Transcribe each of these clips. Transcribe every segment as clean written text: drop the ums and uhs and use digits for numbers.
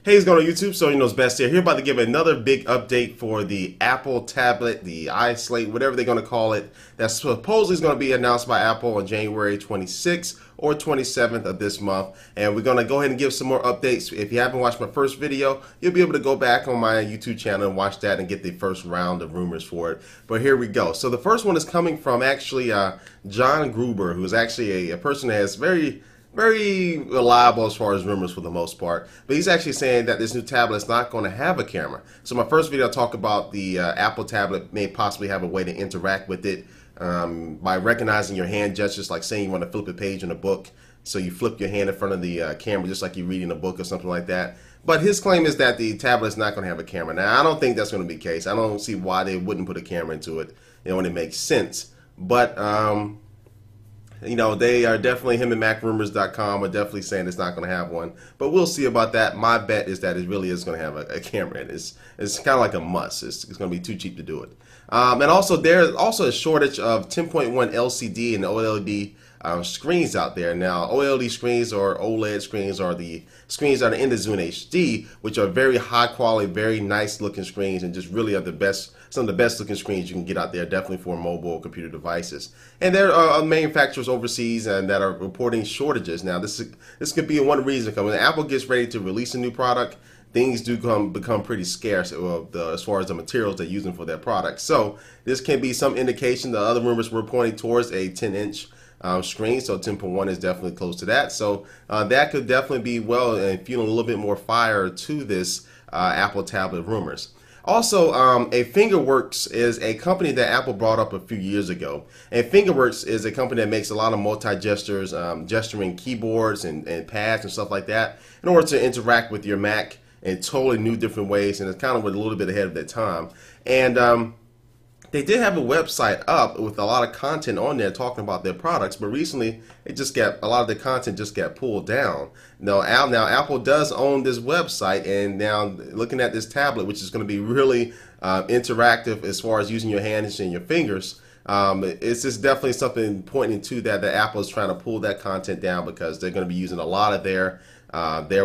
Hey, it's going on YouTube, so you know it's best here. Here about to give another big update for the Apple tablet, the iSlate, whatever they're going to call it. That supposedly is going to be announced by Apple on January 26th or 27th of this month. And we're going to go ahead and give some more updates. If you haven't watched my first video, you'll be able to go back on my YouTube channel and watch that and get the first round of rumors for it. But here we go. So the first one is coming from actually John Gruber, who is actually a person that has very reliable as far as rumors for the most part, but he's actually saying that this new tablet is not going to have a camera. So my first video I talk about the Apple tablet may possibly have a way to interact with it by recognizing your hand gestures, like saying you want to flip a page in a book, so you flip your hand in front of the camera just like you're reading a book or something like that. But his claim is that the tablet is not going to have a camera. Now I don't think that's going to be the case. I don't see why they wouldn't put a camera into it, when it makes sense. But you know, they are definitely, him and MacRumors.com are definitely saying it's not going to have one. But we'll see about that. My bet is that it really is going to have a camera. It's kind of like a must. It's going to be too cheap to do it. And also, there's also a shortage of 10.1 LCD and OLED screens out there. Now, OLED screens or OLED screens are the screens that are in the Zoom HD, which are very high quality, very nice looking screens, and just really are the best, some of the best looking screens you can get out there, definitely for mobile computer devices. And there are manufacturers overseas and that are reporting shortages. Now, this could be one reason. When Apple gets ready to release a new product, things do become pretty scarce as far as the materials they're using for their product. So this can be some indication. The other rumors were pointing towards a 10-inch screen, so 10.1 is definitely close to that. So that could definitely be and fueling a little bit more fire to this Apple tablet rumors. Also, a Fingerworks is a company that Apple brought up a few years ago. And Fingerworks is a company that makes a lot of multi-gestures, gesturing keyboards and pads and stuff like that in order to interact with your Mac in totally new different ways, and it's kind of a little bit ahead of their time. And they did have a website up with a lot of content on there talking about their products, but recently it just got, a lot of the content just got pulled down. Now Apple does own this website, and now looking at this tablet, which is going to be really interactive as far as using your hands and your fingers, it's just definitely something pointing to that Apple is trying to pull that content down because they're going to be using a lot of their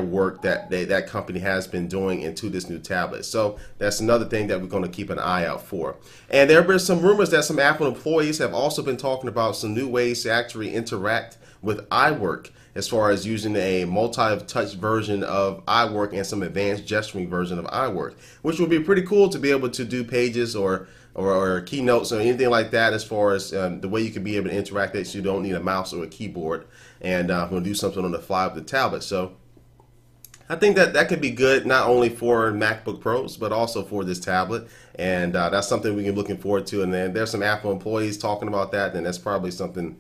work that company has been doing into this new tablet. So that's another thing that we're going to keep an eye out for. And there have been some rumors that some Apple employees have also been talking about some new ways to actually interact with iWork, as far as using a multi-touch version of iWork and some advanced gesturing version of iWork, which would be pretty cool to be able to do pages or keynotes or anything like that, as far as the way you can be able to interact that so you don't need a mouse or a keyboard, and we'll do something on the fly with the tablet. So I think that could be good, not only for MacBook Pros, but also for this tablet. And that's something we're looking forward to. And then there's some Apple employees talking about that, and that's probably something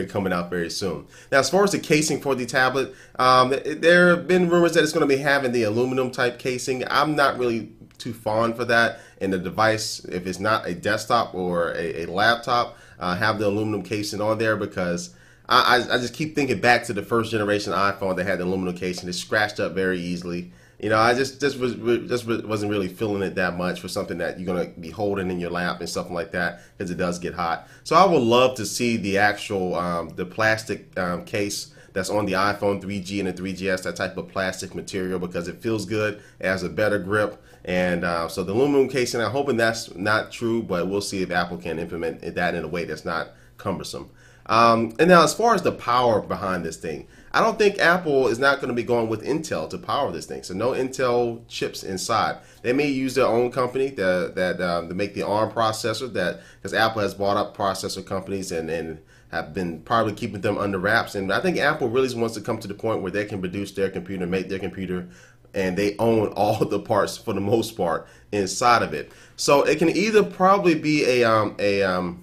coming out very soon. Now, as far as the casing for the tablet, there have been rumors that it's going to be having the aluminum type casing. I'm not really too fond for that. And the device, if it's not a desktop or a laptop, have the aluminum casing on there, because I just keep thinking back to the first generation iPhone that had the aluminum casing. It scratched up very easily. You know, I just wasn't really feeling it that much for something that you're going to be holding in your lap and stuff like that, because it does get hot. So I would love to see the actual the plastic case that's on the iPhone 3G and the 3GS, that type of plastic material, because it feels good, it has a better grip. And so the aluminum casing, I'm hoping that's not true, but we'll see if Apple can implement that in a way that's not cumbersome. And now, as far as the power behind this thing, I don't think Apple is not going to be going with Intel to power this thing. So no Intel chips inside. They may use their own company to make the ARM processor, because Apple has bought up processor companies and have been probably keeping them under wraps. And I think Apple really wants to come to the point where they can produce their computer, make their computer, and they own all the parts for the most part inside of it. So it can either probably be a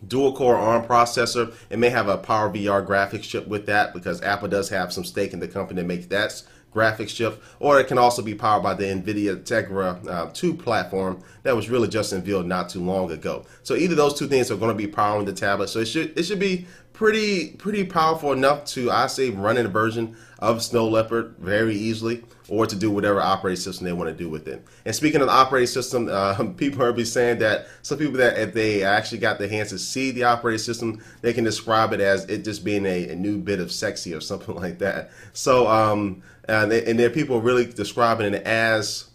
dual-core ARM processor. It may have a PowerVR graphics chip with that, because Apple does have some stake in the company that makes that graphics chip, or it can also be powered by the NVIDIA Tegra 2 platform that was really just unveiled not too long ago. So either those two things are going to be powering the tablet. So it should be pretty powerful enough to, I say, run in a version of Snow Leopard very easily, or to do whatever operating system they want to do with it. And speaking of the operating system, people are saying that some people, that if they actually got their hands to see the operating system, they can describe it as it just being a new bit of sexy or something like that. So and there are people really describing it as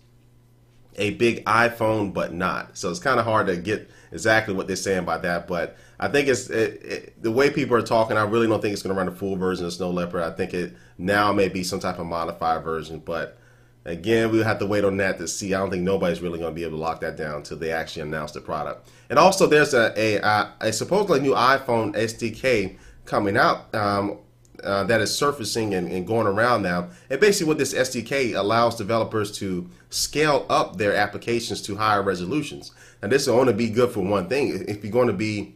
a big iPhone, but not. So it's kind of hard to get exactly what they're saying by that. But I think the way people are talking, I really don't think it's going to run the full version of Snow Leopard. I think it now may be some type of modified version. But again, we'll have to wait on that to see. I don't think nobody's really going to be able to lock that down until they actually announce the product. And also, there's a supposedly new iPhone SDK coming out. That is surfacing and going around now. And basically what this SDK allows developers to scale up their applications to higher resolutions. And this will only be good for one thing. If you're going to be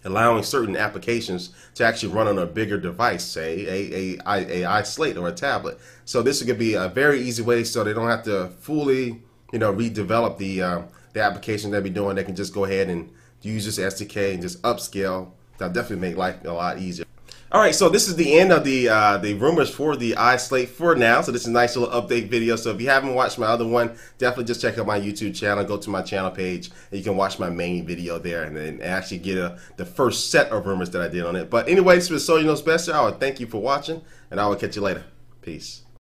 allowing certain applications to actually run on a bigger device, say a iSlate or a tablet. So this is going to be a very easy way so they don't have to fully, redevelop the application they'll be doing. They can just go ahead and use this SDK and just upscale. That'll definitely make life a lot easier. All right, so this is the end of the rumors for the iSlate for now. So this is a nice little update video. So if you haven't watched my other one, definitely just check out my YouTube channel. Go to my channel page, and you can watch my main video there, and then actually get the first set of rumors that I did on it. But anyway, this was So You Know's Best. I would thank you for watching, and I will catch you later. Peace.